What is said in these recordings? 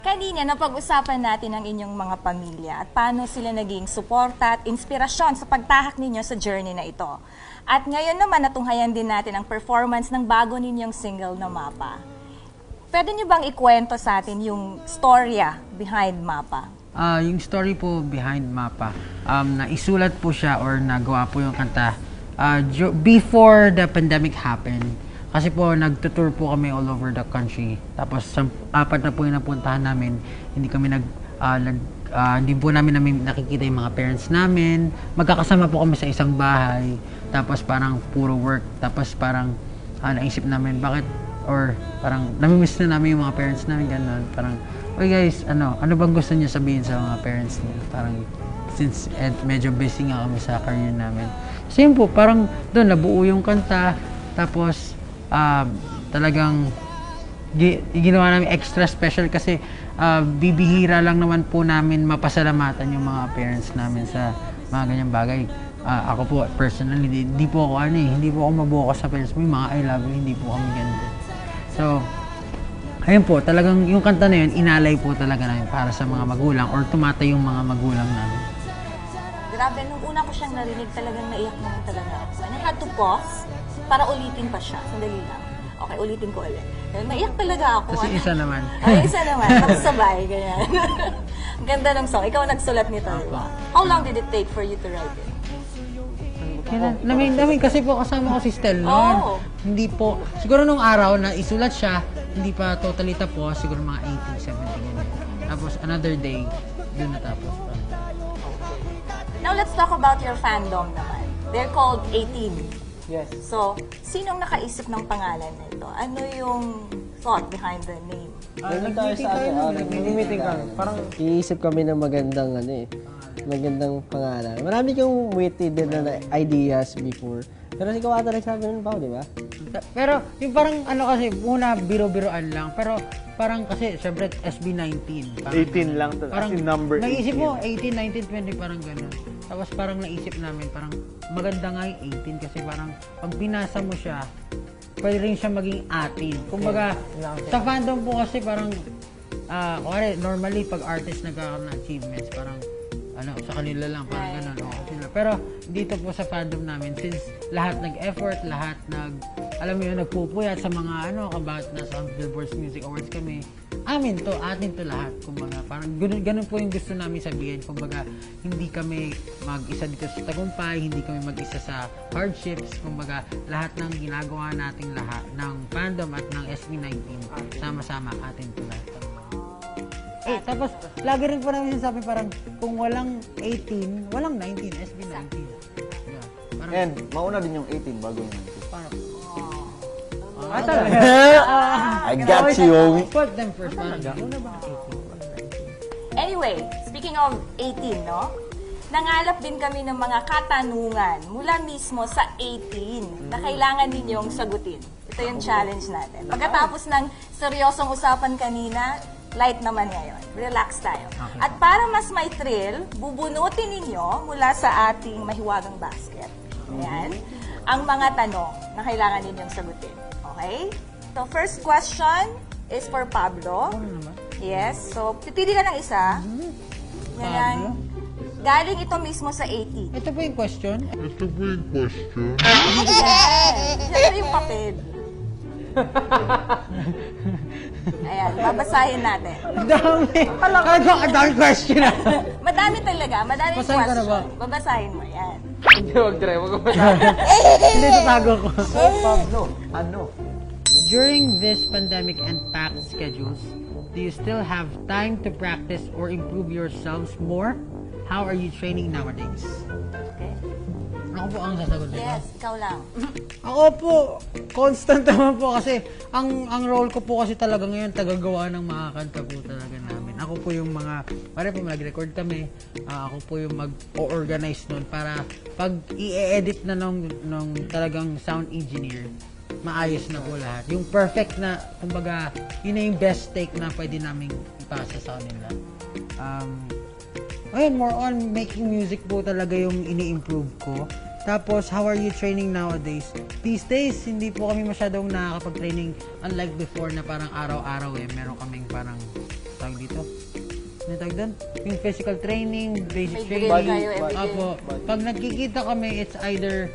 Kanina, napag-usapan natin ang inyong mga pamilya at paano sila naging suporta at inspirasyon sa pagtahak ninyo sa journey na ito. At ngayon naman, natunghayan din natin ang performance ng bago ninyong single na Mapa. Pwede niyo bang ikwento sa atin yung storya behind Mapa? Yung story po behind Mapa, naisulat po siya or nagawa po yung kanta before the pandemic happened. Kasi po, nagtutour po kami all over the country. Tapos, 4 na po yung napuntahan namin. Hindi kami hindi po namin nakikita yung mga parents namin. Magkakasama po kami sa isang bahay. Tapos, parang puro work. Tapos, parang naisip namin, bakit? Or, parang, namimiss na namin yung mga parents namin, gano'n. Parang, oy guys, ano bang gusto niyo sabihin sa mga parents niyo? Parang, since medyo busy nga kami sa career namin. So, yun po, parang doon, nabuo yung kanta. Tapos, talagang ginawa namin extra special kasi bibihira lang naman po namin mapasalamatan yung mga parents namin sa mga ganyang bagay. Ako po, personally, hindi po ako hindi po ako mabukas sa parents mo, yung mga I love you, hindi po kami ganito. So, ayun po, talagang yung kanta na yun, inalay po talaga namin para sa mga magulang or tumatay yung mga magulang namin. Grabe, nung una ko siyang narinig, talagang naiyak naman talaga ako. And I had to pause para ulitin pa siya. Sandali lang. Okay, ulitin ko ulit. Naiyak talaga ako. Kasi isa naman. Ay, isa naman. Tapos sabay, ganyan. Ang ganda ng song. Ikaw nagsulat nito, di ba? How long did it take for you to write it? Namin kasi po kasama ko si Stel noon. Oh. Hindi po, siguro nung araw na isulat siya, hindi pa totally tapos, siguro mga 18, 17 ganyan. Tapos another day, yun natapos pa. Now let's talk about your fandom naman. They're called 18. Yes. So, sinong nakaisip ng pangalan na ito? Ano yung thought behind the name? Nandun tayo sa nag-meeting kami. Parang iisip kami ng magandang magandang pangalan. Marami kong witty din na ideas before. Pero si Kawata nagsabi nun pa, di ba? Pero yung parang kasi, una biro-biroan lang. Pero parang kasi, syempre SB19. Parang, 18 lang to. Parang As in number 18. naisip mo, 18, 19, 20, parang gano'n. Tapos parang naisip namin, parang maganda nga yung 18 kasi parang pag pinasa mo siya, pwede rin siya maging atin. Kumbaga, sa fandom po kasi parang, normally pag artist nagkakaroon ng achievements, parang sa kanila lang, parang gano'n. Sila. Pero dito po sa fandom namin, since lahat nag-effort, lahat alam mo yun, nagpupuyat sa mga about nasa Billboard's Music Awards kami, atin to lahat. Kumbaga, parang ganun po yung gusto namin sabihin. Kumbaga, hindi kami mag-isa dito sa tagumpay, hindi kami mag-isa sa hardships. Kumbaga, lahat ng ginagawa nating lahat ng fandom at ng SB19, sama-sama atin to lahat. Tapos, lagi rin po namin sinasabi parang kung walang 18, walang 19, SB19. Yeah, parang, And mauna din yung 18 bago yung 19. parang, talaga? I got you. put them first. Parang, Anyway, speaking of 18, no? Nangalap din kami ng mga katanungan mula mismo sa 18 na kailangan ninyong sagutin. Ito yung challenge natin. Pagkatapos ng seryosong usapan kanina, light naman ngayon. Relax tayo. Okay. At para mas may thrill, bubunutin ninyo mula sa ating mahiwagang basket. Ayan. Ang mga tanong na kailangan ninyong sagutin. Okay? So, first question is for Pablo. Yes. So, pipili ka ng isa. Yan. Galing ito mismo sa 18. Ito po yung question. Yes. Ito yung papel. Ayan, babasahin natin. Dami! Ang dami question Madami talaga, madami Basahin ko na ba? question. Babasahin mo, yan. Hindi, wag ko masabi. Hindi, tatago ko. Pablo, During this pandemic and packed schedules, do you still have time to practice or improve yourselves more? How are you training nowadays? Okay. Ako po ang sasagot nito. Yes, ikaw lang. Ako po, constant naman po kasi ang role ko po kasi talaga ngayon tagagawa ng mga kanta po talaga namin. Ako po yung pare po mag-record kami, ako po yung mag-organize nun para pag i-edit na nung talagang sound engineer, maayos na po lahat. Yung perfect na, kumbaga, yun na yung best take na pwede namin ipasa sa kanila. Ayun, more on making music po talaga yung ini-improve ko. Tapos, how are you training nowadays? These days, hindi po kami masyadong nakakapag-training unlike before na parang araw-araw meron kaming parang tawag dito? Ano tawag doon? Yung physical training, basic May drill training. kayo everyday. Apo, pag nagkikita kami, it's either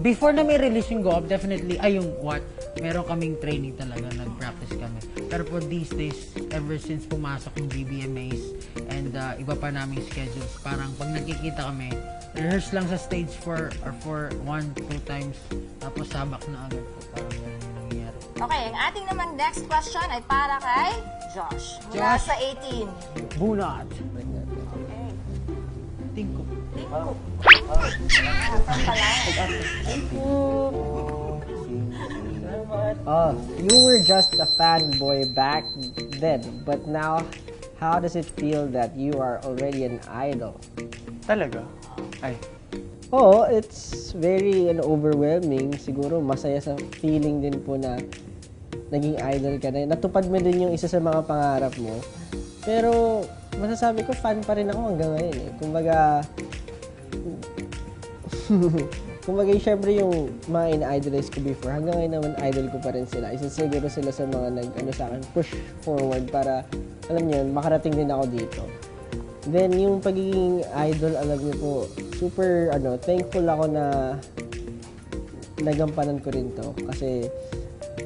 before na may release yung Go Up, definitely, yung what, meron kaming training talaga, nag-practice kami. Pero po these days, ever since pumasok yung BBMAs and iba pa naming schedules, parang pag nagkikita kami, rehearse lang sa stage for 1-2 times, tapos sabak na agad po. Parang ganun yung nangyayari. Okay, ang ating naman next question ay para kay Josh. Mula Josh. sa 18. Bunot! Okay. Tingko. Tingko. Oh, you were just a fanboy back then, but now, how does it feel that you are already an idol? Talaga? Ay. Oo, it's very overwhelming. Siguro masaya sa feeling din po na naging idol ka na. Natupad mo din yung isa sa mga pangarap mo. Pero masasabi ko, fan pa rin ako hanggang ngayon eh. Kumbaga, syempre yung mga ina-idolize ko before, hanggang ngayon naman idol ko pa rin sila. Isa siguro sila sa mga sa akin, push forward para, alam niyo, makarating din ako dito. Then, yung pagiging idol, alam niyo po, super, thankful ako na nagampanan ko rin to. Kasi,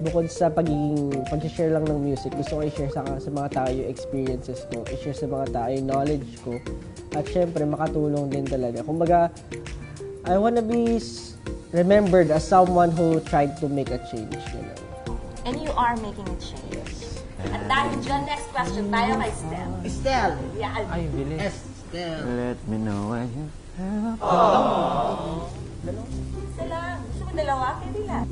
bukod sa pag-share lang ng music, gusto ko i-share sa mga tao yung experiences ko, i-share sa mga tao yung knowledge ko, at syempre, makatulong din talaga. Kumbaga, I wanna be remembered as someone who tried to make a change. And you are making a change. At dahil dyan, next question tayo kay Stel. Estelle! Yan. Ay, bilis. Estelle! Let me know when you Isa lang. Gusto mo dalawa? Pwede lang.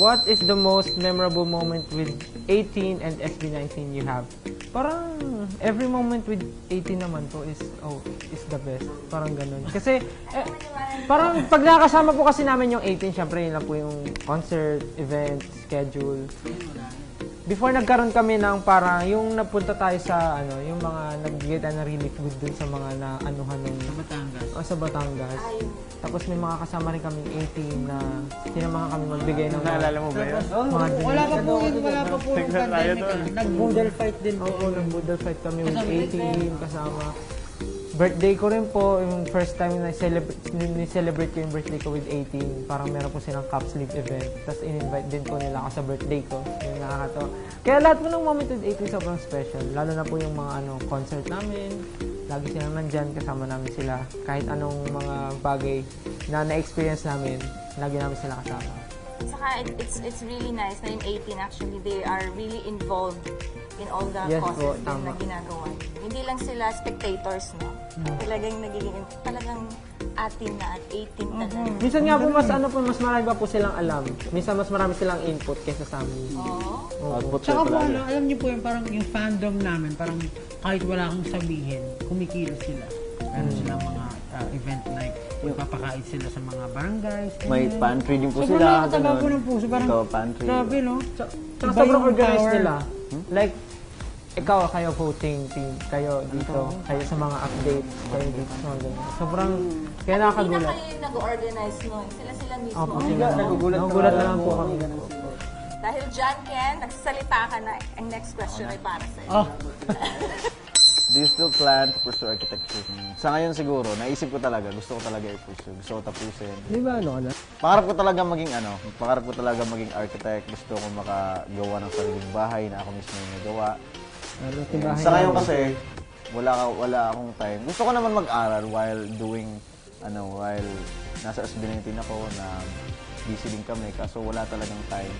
What is the most memorable moment with 18 and SB19 you have? Parang every moment with 18 naman po is the best. Parang ganun. Kasi parang pag nakakasama po kasi namin yung 18, syempre yun lang po yung concert, event, schedule. Before nagkaroon kami ng parang yung napunta tayo sa yung mga nagbigay tayo ng relief goods dun sa mga naanuhan ng Batangas. sa Batangas. Tapos may mga kasama rin kaming 18 na sinamahan kami magbigay ng Naalala mo ba yun? Wala pa po yung pandemic. Nag-boodle fight din po. Oo, nag-boodle fight kami with 18 kasama. Birthday ko rin po, yung first time na celebrate ko yung birthday ko with 18. Parang meron po silang cup sleeve event. Tapos in-invite din po nila ako sa birthday ko. Yung nakakatawa. Kaya lahat po ng moment with 18 sobrang special. Lalo na po yung mga concert namin. Lagi silang nandyan, kasama namin sila. Kahit anong mga bagay na na-experience namin, lagi namin sila kasama. Saka it's really nice na yung 18 actually, they are really involved in all the Yes causes po, din tama. na ginagawa. Hindi lang sila spectators, no? Talagang atin na at 18 talaga. Minsan nga po mas marami pa po silang alam. Minsan mas marami silang input kaysa sa amin. Output Tsaka po, palagi. alam niyo po yung parang yung fandom namin, parang kahit wala kang sabihin, kumikilos sila. Meron silang mga event like papakain sila sa mga barangays. May pantry din po Sobrang sila. nakakataba ganun. po ng puso. Parang, Ito, pantry. grabe, no? Tsaka Iba sobrang yung organized power. nila. Like, kayo voting team, kayo dito, kayo sa mga updates, kayo dito sa mga ganyan. Sobrang, kaya Hindi na nakakagulat. kayo yung nag-organize nun. Sila mismo. Opo, sila. Nagugulat na lang po kami. Dahil dyan, Ken, nagsasalita ka na. Ang next question ay para sa'yo. Oh, Do you still plan to pursue architecture? Sa ngayon siguro, naisip ko talaga, gusto ko talaga i-pursue. Gusto ko tapusin. Di ba ka na? Pangarap ko talaga maging architect. Gusto ko makagawa ng sariling bahay na ako mismo yung nagawa. Sa ngayon kasi, wala akong time. Gusto ko naman mag-aral while nasa SB19 ako na busy din kami. Kaso wala talagang time.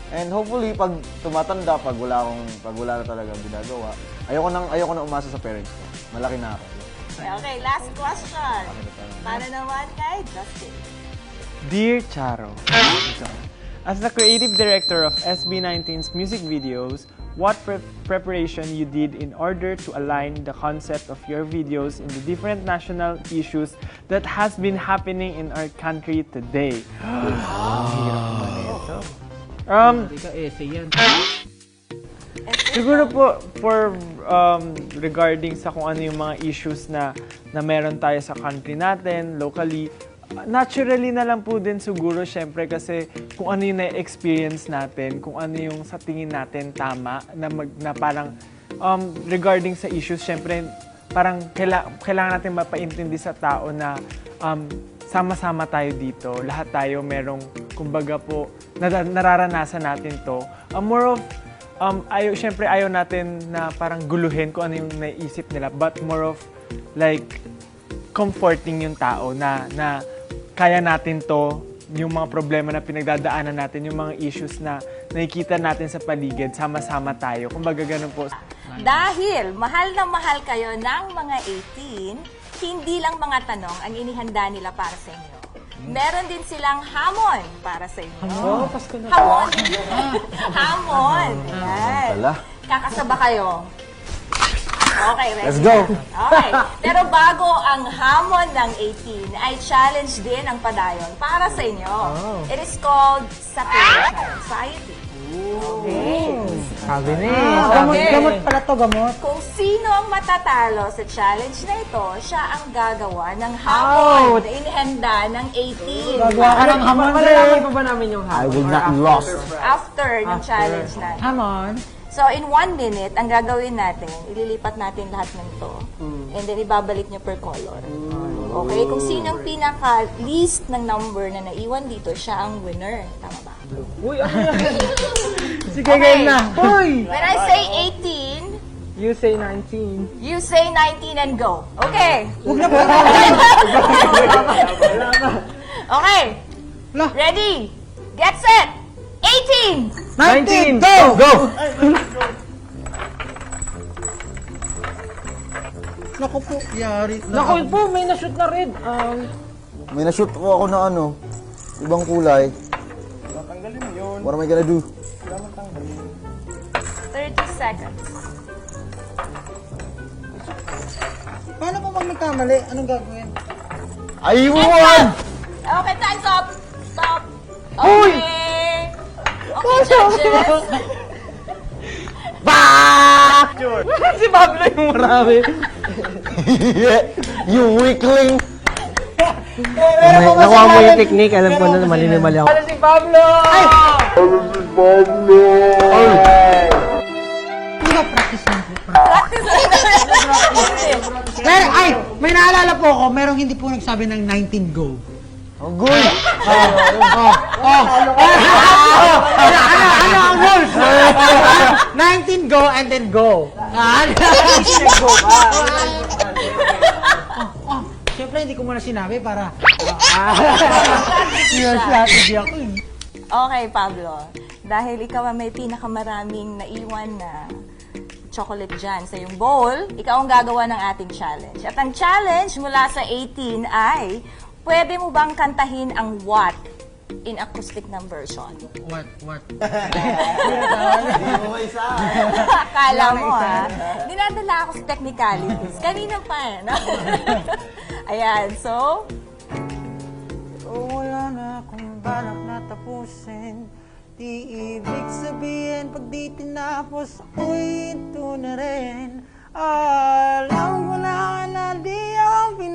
And hopefully, pag tumatanda, pag wala na talagang ginagawa, ayoko na umasa sa parents ko. Malaki na ako. Okay, last question. Para naman kay Justin. Dear Charo, as the creative director of SB19's music videos, what preparation you did in order to align the concept of your videos in the different national issues that has been happening in our country today? hindi ka essay yan. Siguro po for regarding sa kung ano yung mga issues na meron tayo sa country natin locally, naturally na lang po din siguro syempre kasi kung ano yung na-experience natin, kung ano yung sa tingin natin tama na parang regarding sa issues, syempre parang kailangan natin mapaintindi sa tao na sama-sama tayo dito. Lahat tayo merong, kumbaga po, nararanasan natin to. More of, syempre ayaw natin na parang guluhin kung ano yung naisip nila, but more of like comforting yung tao na kaya natin to, yung mga problema na pinagdadaanan natin, yung mga issues na nakikita natin sa paligid, sama-sama tayo. Kumbaga ganun po. Dahil mahal na mahal kayo ng mga 18, hindi lang mga tanong ang inihanda nila para sa inyo. Meron din silang hamon para sa inyo. Hamon? Hamon. Ayan. Wala. Kakasaba kayo. Okay, ready? Let's go! Okay. Pero bago ang hamon ng 18, ay challenge din ang padayon para sa inyo. It is called Separation Anxiety. Okay. Sabi ni. Gamot pala to, gamot. Kung sino ang matatalo sa challenge na ito, siya ang gagawa ng hamon na inihanda ng 18. Gagawa ka ng hamon, malalaman pa ba namin yung hamon? I will not lost. After ng challenge natin. Hamon? So, in 1 minute, ang gagawin natin, ililipat natin lahat ng to. And then, ibabalik nyo per color. Okay? Kung sino ang pinaka-least ng number na naiwan dito, siya ang winner. Tama ba? Uy, ano yan? Sige, Okay. game na. Uy! When I say 18, You say 19. you say 19 and go. Okay? Huwag na po. Okay. Ready? Get set. 18. 19, go! Go! Naku po, yari. Naku po, may na-shoot na red. May na-shoot ko ako na ano, ibang kulay. What am I gonna do? 30 seconds. Paano po pag nagkamali? Anong gagawin? Ayun! Okay, time's up. Stop. Okay. Okay, judges. Si Pablo yung marami. You weakling! Nakuha mo yung technique, alam ko na mali na mali ako. Ano si Pablo? Hindi ba practice lang po? Practice. Pero, ay, may naalala po ako, merong hindi po nagsabi ng 19 go. Oh, good! Ano ang rules? 19 go and then go. Go ka. Siyempre, hindi ko muna sinabi para... strategy ako eh. Okay, Pablo. Dahil ikaw ang may pinakamaraming naiwan na chocolate dyan sa iyong bowl, ikaw ang gagawa ng ating challenge. At ang challenge mula sa 18 ay, pwede mo bang kantahin ang what in acoustic ng version? What? Akala mo ha? Dinadala ako sa technicalities. Kanina pa eh. No? Ayan, so, Wala na akong balak na tapusin. Di ibig sabihin pag di tinapos ako'y ito na rin. Alam ko na di ako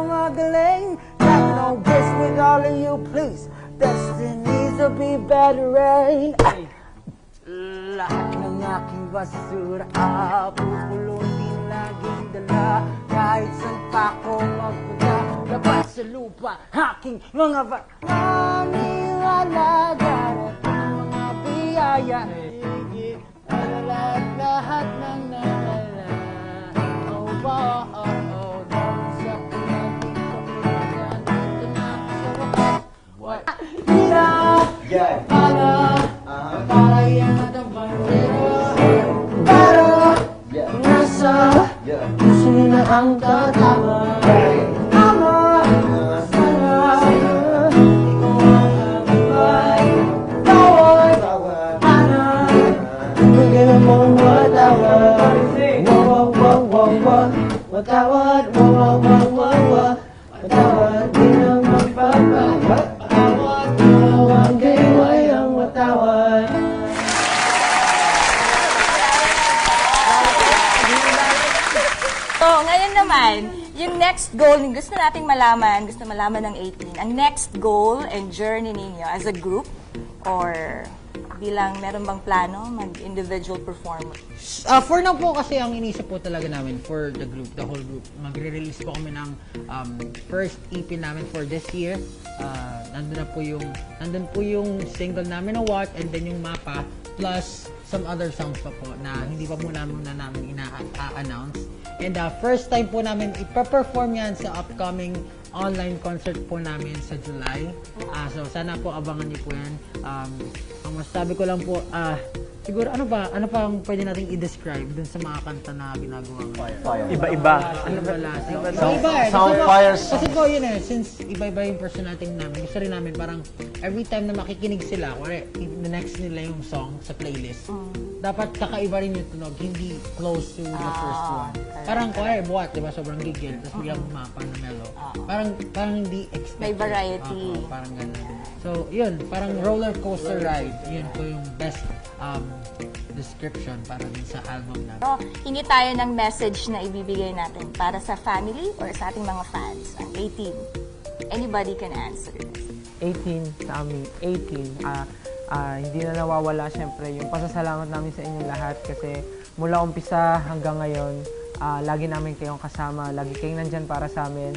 magaling. Got no wish with all of you, please. Destiny to be better rain. Lahat ng aking basura pupulutin laging dala. Kahit saan pa ako magpunta, labas sa lupa aking mga maniwala. Darating ang mga biyaya. Lahat ng nalala. Oh, dahil sa pinating kapulagan, ito na sa wakas. Hirap, para yan ang bandera. Pero, nasa puso na ang tatawa. Ama, sana, ikaw ang amibay. Tawad, bigyan mong matawad. Matawad, matawad, di na magpapatawad. Matawad, kayo ay ang matawad. so Ngayon naman, yung next goal, yung gusto malaman ng 18, ang next goal and journey ninyo as a group or bilang meron bang plano mag-individual performer? For now po kasi ang inisip po talaga namin for the group, the whole group, magre-release po kami ng first EP namin for this year. Nandun po yung single namin na What and then yung Mapa plus some other songs pa po na hindi pa po namin ina-announce. And first time po namin ipa-perform yan sa upcoming online concert po namin sa July. So sana po abangan niyo po yan. Ang masasabi ko lang po, siguro ano pa ang pwede nating i-describe dun sa mga kanta na ginagawa ngayon? Iba-iba. Ano ba last? Sound fires. Kasi po yun since iba-iba yung personality namin, gusto rin namin parang every time na makikinig sila, the next nila yung song sa playlist, dapat kakaiba rin yung tunog, hindi close to the first one. Parang buhat, diba? Sobrang gigil, tapos biglang Mapa na mellow. Parang hindi expected. May variety. Parang ganun. So, yun, parang roller coaster ride. Yun po yung best description para din sa album namin. So, hingi tayo ng message na ibibigay natin para sa family or sa ating mga fans. Ang 18. Anybody can answer this. 18 sa amin, 18. Hindi na nawawala syempre yung pasasalamat namin sa inyong lahat kasi mula umpisa hanggang ngayon, lagi namin kayong kasama, lagi kayong nandyan para sa amin.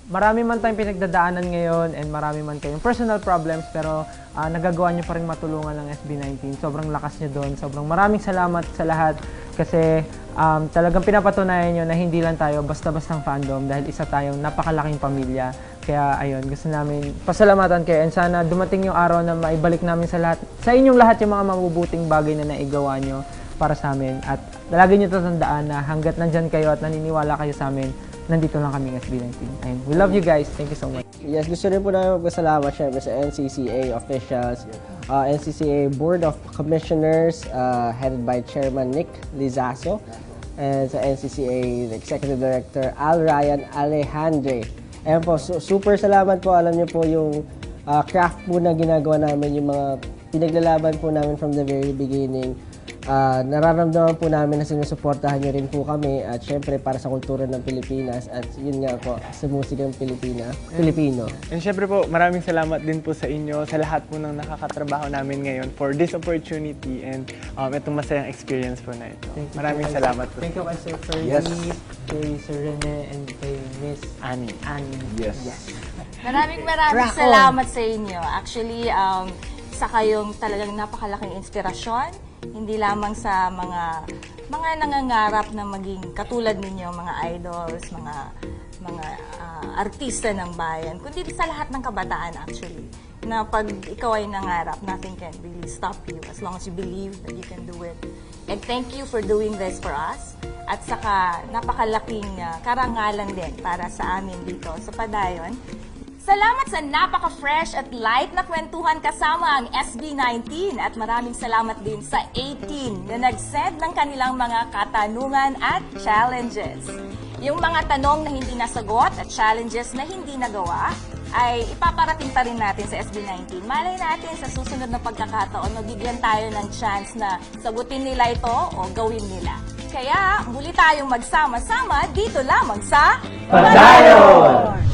Marami man tayong pinagdadaanan ngayon and marami man kayong personal problems pero nagagawa nyo pa rin matulungan ng SB19. Sobrang lakas nyo doon. Sobrang maraming salamat sa lahat kasi talagang pinapatunayan nyo na hindi lang tayo basta-bastang fandom dahil isa tayong napakalaking pamilya. Kaya ayun, gusto namin pasalamatan kayo and sana dumating yung araw na maibalik namin sa inyong lahat yung mga mabubuting bagay na naigawa nyo para sa amin. At lagi nyo tatandaan na hanggat nandyan kayo at naniniwala kayo sa amin, nandito lang kami ng SB19. And we love you guys. Thank you so much. Yes, gusto rin po namin magpasalamat syempre sa NCCA officials, NCCA Board of Commissioners headed by Chairman Nick Lizazo, and sa NCCA Executive Director Al Ryan Alejandre. Ayan po, super salamat po. Alam niyo po yung craft po na ginagawa namin, yung mga pinaglalaban po namin from the very beginning. Nararamdaman po namin na sinusuportahan niyo rin po kami at syempre para sa kultura ng Pilipinas at yun nga po sa musikang Pilipino. And syempre po, maraming salamat din po sa inyo, sa lahat po ng nakakatrabaho namin ngayon for this opportunity and itong masayang experience po na ito. Maraming salamat po. Thank you kay Sir Fergie, kay Sir Rene, and kay Miss Annie. Yes. Maraming salamat sa inyo. Actually, sa kayong talagang napakalaking inspirasyon, hindi lamang sa mga nangangarap na maging katulad ninyo, mga idols, mga artista ng bayan, kundi sa lahat ng kabataan actually. Na pag ikaw ay nangarap, nothing can really stop you as long as you believe that you can do it. And thank you for doing this for us. At saka napakalaking karangalan din para sa amin dito sa Padayon. Salamat sa napaka-fresh at light na kwentuhan kasama ang SB19 at maraming salamat din sa 18 na nag-send ng kanilang mga katanungan at challenges. Yung mga tanong na hindi nasagot at challenges na hindi nagawa ay ipaparating pa rin natin sa SB19. Malay natin sa susunod na pagkakataon, mabigyan tayo ng chance na sagutin nila ito o gawin nila. Kaya muli tayong magsama-sama dito lamang sa Padayon!